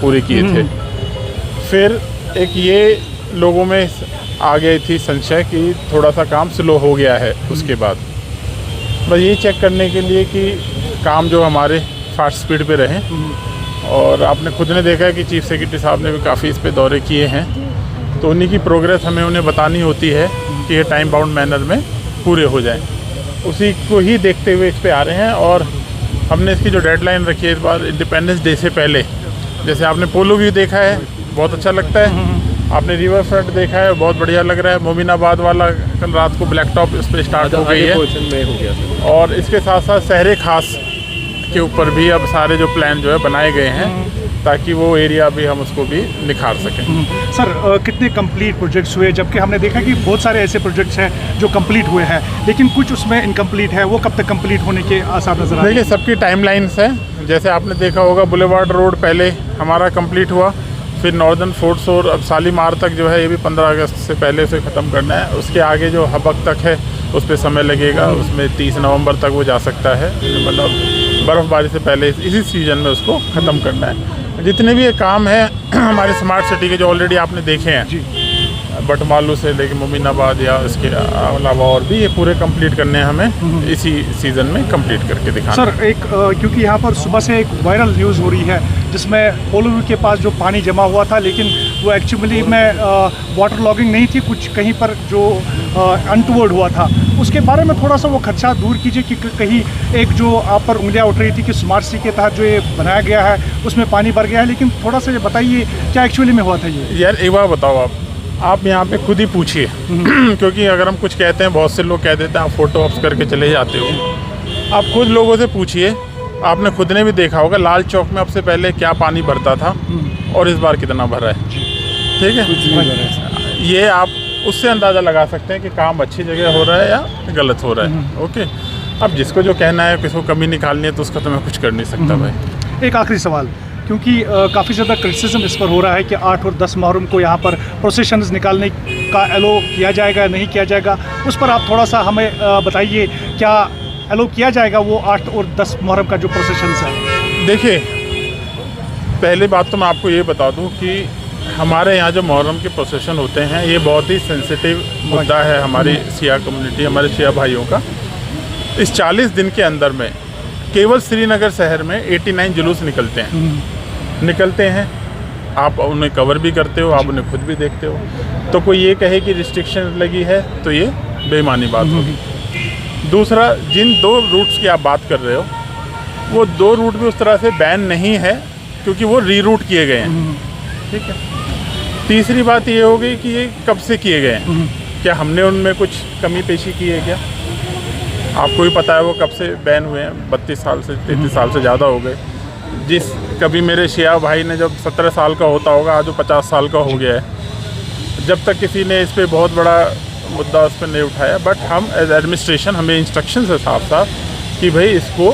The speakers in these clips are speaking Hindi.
पूरे किए थे। फिर एक ये लोगों में आ गई थी संशय कि थोड़ा सा काम स्लो हो गया है। उसके बाद बस ये चेक करने के लिए कि काम जो हमारे फास्ट स्पीड पे रहे। और आपने खुद ने देखा है कि चीफ सेक्रेटरी साहब ने भी काफ़ी इस पे दौरे किए हैं, तो उन्हीं की प्रोग्रेस हमें उन्हें बतानी होती है कि ये टाइम बाउंड मैनर में पूरे हो जाएं। उसी को ही देखते हुए इस पे आ रहे हैं। और हमने इसकी जो डेडलाइन रखी है इस बार इंडिपेंडेंस डे से पहले, जैसे आपने पोलो व्यू देखा है, बहुत अच्छा लगता है। आपने रिवर फ्रंट देखा है, बहुत बढ़िया लग रहा है। मोमिनाबाद वाला कल रात को ब्लैक टॉप इस पर स्टार्ट हो गई है। और इसके साथ साथ शहर खास के ऊपर भी अब सारे जो प्लान जो है बनाए गए हैं, ताकि वो एरिया भी हम उसको भी निखार सकें। सर कितने कंप्लीट प्रोजेक्ट्स हुए, जबकि हमने देखा कि बहुत सारे ऐसे प्रोजेक्ट्स हैं जो कंप्लीट हुए हैं, लेकिन कुछ उसमें इनकम्प्लीट है, वो कब तक कंप्लीट होने के आसार नजर आ रहे हैं? देखिए, सबकी टाइमलाइंस है। जैसे आपने देखा होगा, बुलेवार्ड रोड पहले हमारा कंप्लीट हुआ, फिर नॉर्दर्न फोर्ट्स और अब शालीमार तक जो है ये भी 15 अगस्त से पहले उसे ख़त्म करना है। उसके आगे जो हबक तक है उस पर समय लगेगा, उसमें 30 नवंबर तक वो जा सकता है, मतलब बर्फ़बारी से पहले इसी सीज़न में उसको ख़त्म करना है। जितने भी ये काम हैं हमारे स्मार्ट सिटी के जो ऑलरेडी आपने देखे हैं, बटमालू से लेके मोमिनाबाद या इसके अलावा और भी, ये पूरे कंप्लीट करने हैं हमें इसी सीज़न में कंप्लीट करके दिखाना। सर एक क्योंकि यहाँ पर सुबह से एक वायरल न्यूज़ हो रही है जिसमें पोलो व्यू के पास जो पानी जमा हुआ था, लेकिन वो एक्चुअली में वाटर लॉगिंग नहीं थी, कुछ कहीं पर जो अनटूवर्ड हुआ था, उसके बारे में थोड़ा सा वो खदशा दूर कीजिए कि कहीं एक जो आप पर उंगलियाँ उठ रही थी कि स्मार्ट सिटी के तहत जो ये बनाया गया है उसमें पानी भर गया है, लेकिन थोड़ा सा ये बताइए क्या एक्चुअली में हुआ था ये? यार एक बार बताओ, आप यहाँ पे खुद ही पूछिए क्योंकि अगर हम कुछ कहते हैं, बहुत से लोग कह देते हैं आप फोटो ऑप्स करके चले जाते हो। आप खुद लोगों से पूछिए, आपने खुद ने भी देखा होगा लाल चौक में अब से पहले क्या पानी भरता था और इस बार कितना भरा है। ठीक है, ये आप उससे अंदाज़ा लगा सकते हैं कि काम अच्छी जगह हो रहा है या गलत हो रहा है। ओके, अब जिसको जो कहना है, किसको कमी निकालनी है, तो उसका तो मैं कुछ कर नहीं सकता भाई। एक आखिरी सवाल, क्योंकि काफ़ी ज़्यादा क्रिटिसिज्म इस पर हो रहा है कि 8 और 10 मुहर्रम को यहाँ पर प्रोसेशंस निकालने का एलो किया जाएगा नहीं किया जाएगा, उस पर आप थोड़ा सा हमें बताइए, क्या एलो किया जाएगा वो 8 और 10 मुहर्रम का जो प्रोसेशंस है? देखिए, पहली बात तो मैं आपको ये बता दूं कि हमारे यहाँ जो मुहर्रम के प्रोसेशन होते हैं, ये बहुत ही सेंसिटिव मुद्दा है हमारी शिया कम्युनिटी, हमारे शिया भाइयों का। इस 40 दिन के अंदर में केवल श्रीनगर शहर में 89 जुलूस निकलते हैं। आप उन्हें कवर भी करते हो, आप उन्हें खुद भी देखते हो। तो कोई ये कहे कि रिस्ट्रिक्शन लगी है तो ये बेईमानी बात होगी। दूसरा, जिन 2 रूट्स की आप बात कर रहे हो, वो 2 रूट भी उस तरह से बैन नहीं है क्योंकि वो रीरूट किए गए हैं। ठीक है। तीसरी बात ये हो गई कि ये कब से किए गए हैं, क्या हमने उनमें कुछ कमी पेशी की है क्या? आपको भी पता है वो कब से बैन हुए हैं, 32 साल से 33 साल से ज़्यादा हो गए। जिस कभी मेरे शिया भाई ने जब 17 साल का होता होगा, आज वो 50 साल का हो गया है। जब तक किसी ने इस पर बहुत बड़ा मुद्दा उस पर नहीं उठाया, बट हम एज एडमिनिस्ट्रेशन, हमें इंस्ट्रक्शन है साफ साफ कि भाई इसको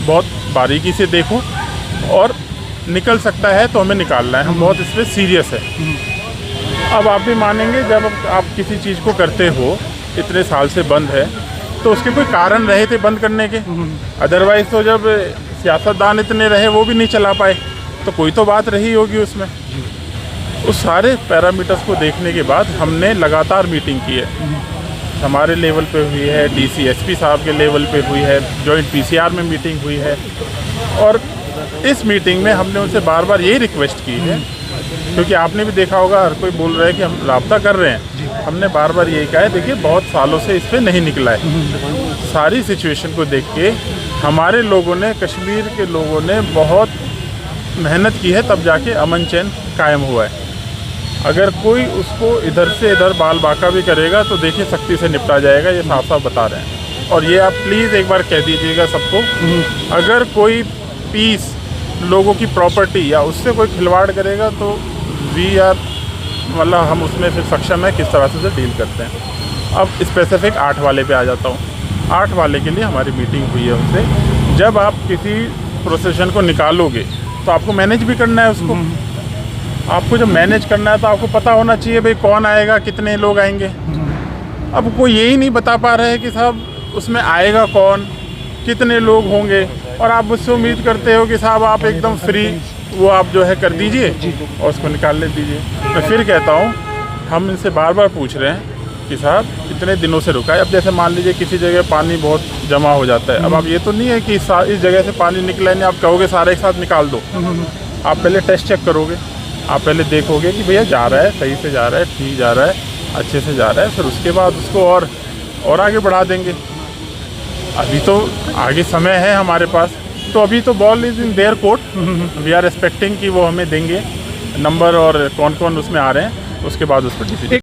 बहुत बारीकी से देखो और निकल सकता है तो हमें निकालना है। हम बहुत इस पर सीरियस है। अब आप भी मानेंगे, जब आप किसी चीज़ को करते हो, इतने साल से बंद है, तो उसके कोई कारण रहे थे बंद करने के। अदरवाइज़ तो जब सियासतदान इतने रहे वो भी नहीं चला पाए, तो कोई तो बात रही होगी उसमें। उस सारे पैरामीटर्स को देखने के बाद हमने लगातार मीटिंग की है। हमारे लेवल पे हुई है, डीसी एसपी साहब के लेवल पे हुई है, जॉइंट पीसीआर में मीटिंग हुई है। और इस मीटिंग में हमने उनसे बार बार यही रिक्वेस्ट की है, क्योंकि आपने भी देखा होगा हर कोई बोल रहा है कि हम राब्ता कर रहे हैं। हमने बार बार यही कहा है, देखिए बहुत सालों से इस पर नहीं निकला है। सारी सिचुएशन को देख के हमारे लोगों ने, कश्मीर के लोगों ने बहुत मेहनत की है, तब जाके अमन चैन कायम हुआ है। अगर कोई उसको इधर से इधर बाल बाका भी करेगा तो देखिए सख्ती से निपटा जाएगा, ये साफ साफ बता रहे हैं। और ये आप प्लीज़ एक बार कह दीजिएगा सबको, अगर कोई पीस, लोगों की प्रॉपर्टी या उससे कोई खिलवाड़ करेगा तो वी आर, मतलब हम उसमें फिर सक्षम है किस तरह से डील करते हैं। अब स्पेसिफिक 8 वाले पे आ जाता हूँ। 8 वाले के लिए हमारी मीटिंग हुई है उनसे। जब आप किसी प्रोसेशन को निकालोगे तो आपको मैनेज भी करना है उसको। आपको जब मैनेज करना है तो आपको पता होना चाहिए भाई कौन आएगा, कितने लोग आएंगे। अब कोई यही नहीं बता पा रहे हैं कि साहब उसमें आएगा कौन, कितने लोग होंगे, और आप मुझसे उम्मीद करते हो कि साहब आप एकदम फ्री वो आप जो है कर दीजिए और उसको निकाल ले दीजिए। मैं फिर कहता हूँ, हम इनसे बार बार पूछ रहे हैं कि साहब इतने दिनों से रुका है। अब जैसे मान लीजिए किसी जगह पानी बहुत जमा हो जाता है, अब आप ये तो नहीं है कि इस जगह से पानी निकला नहीं, आप कहोगे सारे एक साथ निकाल दो। आप पहले टेस्ट चेक करोगे, आप पहले देखोगे कि भैया जा रहा है, सही से जा रहा है, ठीक जा रहा है, अच्छे से जा रहा है, फिर उसके बाद उसको और आगे बढ़ा देंगे। अभी तो आगे समय है हमारे पास, तो अभी तो ball is in their court. We are expecting कि वो हमें देंगे नंबर और कौन कौन उसमें आ रहे हैं, उसके बाद उस पर डिसीजन